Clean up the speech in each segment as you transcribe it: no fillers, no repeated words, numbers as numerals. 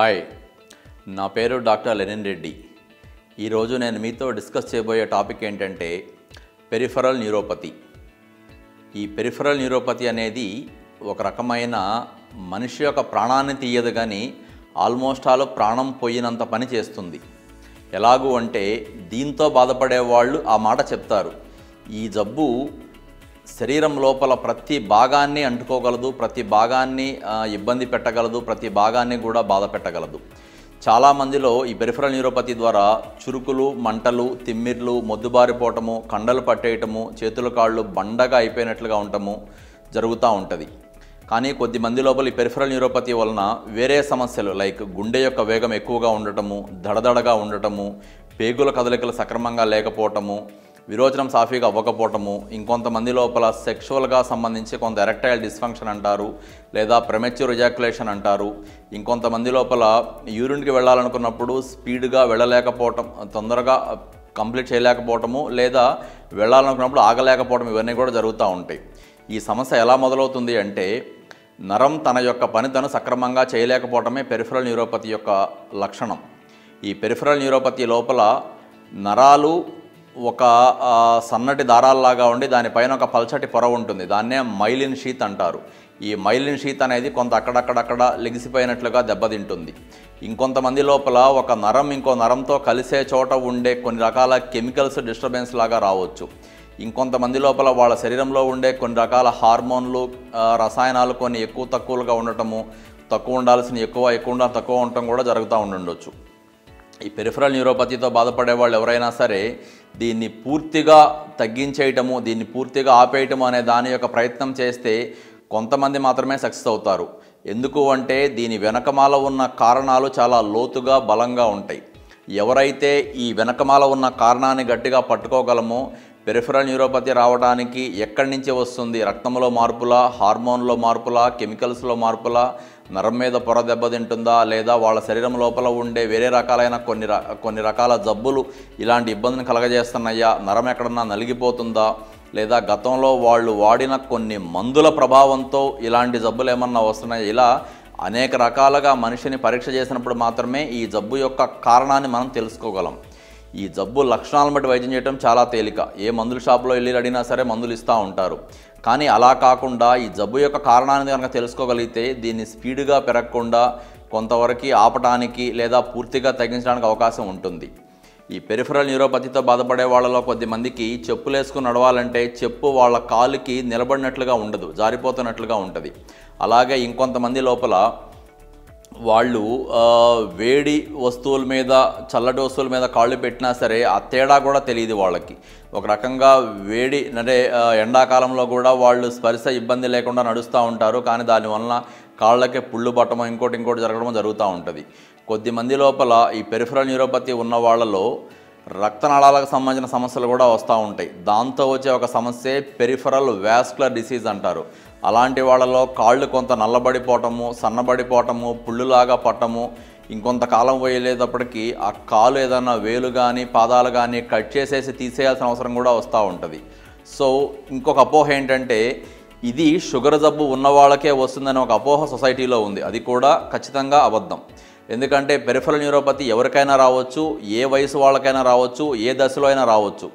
Hi, నా పేరు doctor Lenin Reddy. ఈరోజు నేను మీతో డిస్కస్ చేయబోయే టాపిక్ ఏంటంటే పెరిఫరల్ న్యూరోపతి. ఈ పెరిఫరల్ న్యూరోపతి అనేది ఒక రకమైన మనిషి యొక్క ప్రాణాన్ని తీయదు, కానీ ఆల్మోస్ట్ ఆల్ ప్రాణం పోయినంత పని చేస్తుంది. ఎలాగూ అంటే దీంతో బాధపడే వాళ్ళు ఆ మాట చెప్తారు. ఈ జబ్బు శరీరం లోపల ప్రతి భాగాన్ని అంటుకోగలదు, ప్రతి భాగాన్ని ఇబ్బంది పెట్టగలదు, ప్రతి భాగాన్ని కూడా బాధ పెట్టగలదు. చాలామందిలో ఈ పెరిఫరల్ న్యూరోపతి ద్వారా చురుకులు, మంటలు, తిమ్మిర్లు, మొద్దుబారిపోవటము, కండలు పట్టేయటము, చేతులు కాళ్ళు బండగా అయిపోయినట్లుగా ఉండటము జరుగుతూ ఉంటుంది. కానీ కొద్ది మంది లోపల ఈ పెరిఫరల్ న్యూరోపతి వలన వేరే సమస్యలు లైక్ గుండె యొక్క వేగం ఎక్కువగా ఉండటము, దడదడగా ఉండటము, పేగుల కదలికలు సక్రమంగా లేకపోవటము, విరోచనం సాఫీగా అవ్వకపోవటము, ఇంకొంతమంది లోపల సెక్షువల్గా సంబంధించి కొంత ఎరెక్టైల్ డిస్ఫంక్షన్ అంటారు, లేదా ప్రెమెచ్యూర్ ఎజాక్యులేషన్ అంటారు. ఇంకొంతమంది లోపల యూరిన్కి వెళ్ళాలనుకున్నప్పుడు స్పీడ్గా వెళ్ళలేకపోవటం, తొందరగా కంప్లీట్ చేయలేకపోవటము, లేదా వెళ్ళాలనుకున్నప్పుడు ఆగలేకపోవడం, ఇవన్నీ కూడా జరుగుతూ ఉంటాయి. ఈ సమస్య ఎలా మొదలవుతుంది అంటే నరం తన యొక్క పని తను సక్రమంగా చేయలేకపోవటమే పెరిఫరల్ న్యూరోపతి యొక్క లక్షణం. ఈ పెరిఫరల్ న్యూరోపతి లోపల నరాలు ఒక సన్నటి దారాల్లాగా ఉండి దానిపైన ఒక పల్చటి పొర ఉంటుంది. దాన్నే మైలిన్ షీత్ అంటారు. ఈ మైలిన్ షీత్ అనేది కొంత అక్కడక్కడక్కడ లెగిసిపోయినట్లుగా దెబ్బతింటుంది. ఇంకొంతమంది లోపల ఒక నరం ఇంకో నరంతో కలిసే చోట ఉండే కొన్ని రకాల కెమికల్స్ డిస్టర్బెన్స్ లాగా రావచ్చు. ఇంకొంతమంది లోపల వాళ్ళ శరీరంలో ఉండే కొన్ని రకాల హార్మోన్లు, రసాయనాలు కొన్ని ఎక్కువ తక్కువలుగా ఉండటము, తక్కువ ఉండాల్సిన ఎక్కువ ఉండాలి తక్కువ ఉండటం కూడా జరుగుతూ ఉండొచ్చు. ఈ పెరిఫరల్ న్యూరోపతితో బాధపడే వాళ్ళు ఎవరైనా సరే దీన్ని పూర్తిగా తగ్గించేయటము, దీన్ని పూర్తిగా ఆపేయటము అనే దాని యొక్క ప్రయత్నం చేస్తే కొంతమంది మాత్రమే సక్సెస్ అవుతారు. ఎందుకు అంటే దీని వెనకమాల ఉన్న కారణాలు చాలా లోతుగా బలంగా ఉంటాయి. ఎవరైతే ఈ వెనకమాల ఉన్న కారణాన్ని గట్టిగా పట్టుకోగలమో పెరిఫరల్ న్యూరోపతి రావడానికి ఎక్కడి నుంచి వస్తుంది, రక్తంలో మార్పులా, హార్మోన్లో మార్పులా, కెమికల్స్లో మార్పులా, నరం మీద పొర దెబ్బతింటుందా, లేదా వాళ్ళ శరీరం లోపల ఉండే వేరే రకాలైన కొన్ని రకాల జబ్బులు ఇలాంటి ఇబ్బందిని కలగజేస్తున్నాయా, నరం ఎక్కడన్నా నలిగిపోతుందా, లేదా గతంలో వాళ్ళు వాడిన కొన్ని మందుల ప్రభావంతో ఇలాంటి జబ్బులు ఏమన్నా వస్తున్నాయా, ఇలా అనేక రకాలుగా మనిషిని పరీక్ష చేసినప్పుడు మాత్రమే ఈ జబ్బు యొక్క కారణాన్ని మనం తెలుసుకోగలం. ఈ జబ్బు లక్షణాలను బట్టి వైద్యం చేయడం చాలా తేలిక. ఏ మందుల షాపులో వెళ్ళి అడిగినా సరే మందులు ఇస్తూ ఉంటారు. కానీ అలా కాకుండా ఈ జబ్బు యొక్క కారణాన్ని కనుక తెలుసుకోగలిగితే దీన్ని స్పీడ్గా పెరగకుండా కొంతవరకు ఆపటానికి లేదా పూర్తిగా తగ్గించడానికి అవకాశం ఉంటుంది. ఈ పెరిఫరల్ న్యూరోపతితో బాధపడే వాళ్ళలో కొద్దిమందికి చెప్పులు వేసుకుని నడవాలంటే చెప్పు వాళ్ళ కాలుకి నిలబడినట్లుగా ఉండదు, జారిపోతున్నట్లుగా ఉంటుంది. అలాగే ఇంకొంతమంది లోపల వాళ్ళు వేడి వస్తువుల మీద, చల్లటి వస్తువుల మీద కాళ్ళు పెట్టినా సరే ఆ తేడా కూడా తెలియదు వాళ్ళకి. ఒక రకంగా వేడి అంటే ఎండాకాలంలో కూడా వాళ్ళు స్పర్శ ఇబ్బంది లేకుండా నడుస్తూ ఉంటారు, కానీ దానివల్ల కాళ్ళకే పుళ్ళు పట్టడం ఇంకోటి జరగడం జరుగుతూ ఉంటుంది. కొద్దిమంది లోపల ఈ పెరిఫరల్ న్యూరోపతి ఉన్న వాళ్ళలో రక్తనాళాలకు సంబంధించిన సమస్యలు కూడా వస్తూ ఉంటాయి. దాంతో వచ్చే ఒక సమస్య పెరిఫరల్ వాస్కులర్ డిసీజ్ అంటారు. అలాంటి వాళ్ళలో కాళ్ళు కొంత నల్లబడిపోవటము, సన్నబడిపోవటము, పుళ్ళులాగా పట్టము, ఇంకొంతకాలం పోయేటప్పటికీ ఆ కాలు ఏదైనా వేలు కానీ పాదాలు కానీ కట్ చేసేసి తీసేయాల్సిన అవసరం కూడా వస్తూ ఉంటుంది. సో ఇంకొక అపోహ ఏంటంటే ఇది షుగర్ జబ్బు ఉన్న వాళ్ళకే వస్తుందని ఒక అపోహ సొసైటీలో ఉంది. అది కూడా ఖచ్చితంగా అబద్ధం. ఎందుకంటే పెరిఫరల్ న్యూరోపతి ఎవరికైనా రావచ్చు, ఏ వయసు వాళ్ళకైనా రావచ్చు, ఏ దశలో అయినా రావచ్చు.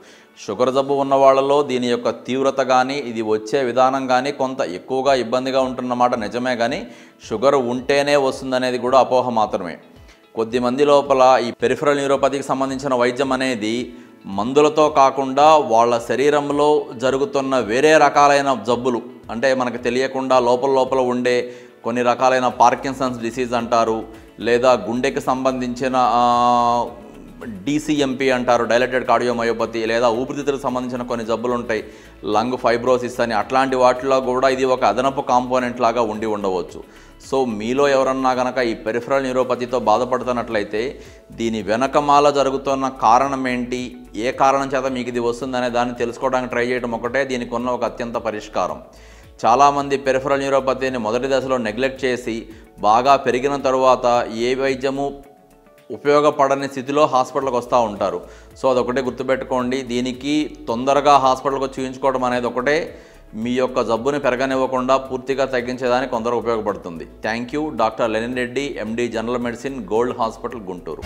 షుగర్ జబ్బు ఉన్న వాళ్ళలో దీని యొక్క తీవ్రత కానీ ఇది వచ్చే విధానం కానీ కొంత ఎక్కువగా ఇబ్బందిగా ఉంటున్నమాట నిజమే, కానీ షుగర్ ఉంటేనే వస్తుందనేది కూడా అపోహ మాత్రమే. కొద్దిమంది లోపల ఈ పెరిఫరల్ న్యూరోపతికి సంబంధించిన వైద్యం అనేది మందులతో కాకుండా వాళ్ళ శరీరంలో జరుగుతున్న వేరే రకాలైన జబ్బులు, అంటే మనకు తెలియకుండా లోపల ఉండే కొన్ని రకాలైన పార్కిన్సన్స్ డిసీజ్ అంటారు, లేదా గుండెకి సంబంధించిన DCMP అంటారు, డైలేటెడ్ కార్డియోమయోపతి, లేదా ఊపిరితిత్తులకు సంబంధించిన కొన్ని జబ్బులు ఉంటాయి, లంగ్ ఫైబ్రోసిస్ అని. అట్లాంటి వాటిలో కూడా ఇది ఒక అదనపు కాంపోనెంట్ లాగా ఉండవచ్చు. సో మీలో ఎవరన్నా కనుక ఈ పెరిఫరల్ న్యూరోపతితో బాధపడుతున్నట్లయితే దీని వెనకమాల జరుగుతున్న కారణం ఏంటి, ఏ కారణం చేత మీకు ఇది వస్తుందనే దాన్ని తెలుసుకోవడానికి ట్రై చేయడం ఒకటే దీనికి ఉన్న ఒక అత్యంత పరిష్కారం. చాలామంది పెరిఫరల్ న్యూరోపతిని మొదటి దశలో నెగ్లెక్ట్ చేసి బాగా పెరిగిన తరువాత ఏ వైద్యము ఉపయోగపడని స్థితిలో హాస్పిటల్కి వస్తూ ఉంటారు. సో అదొకటే గుర్తుపెట్టుకోండి. దీనికి తొందరగా హాస్పిటల్కి చూయించుకోవడం అనేది ఒకటే మీ యొక్క జబ్బుని పెరగనివ్వకుండా పూర్తిగా తగ్గించేదానికి కొందరు ఉపయోగపడుతుంది. Thank you. Doctor Lenin Reddy, MD, general medicine, gold hospital, Guntur.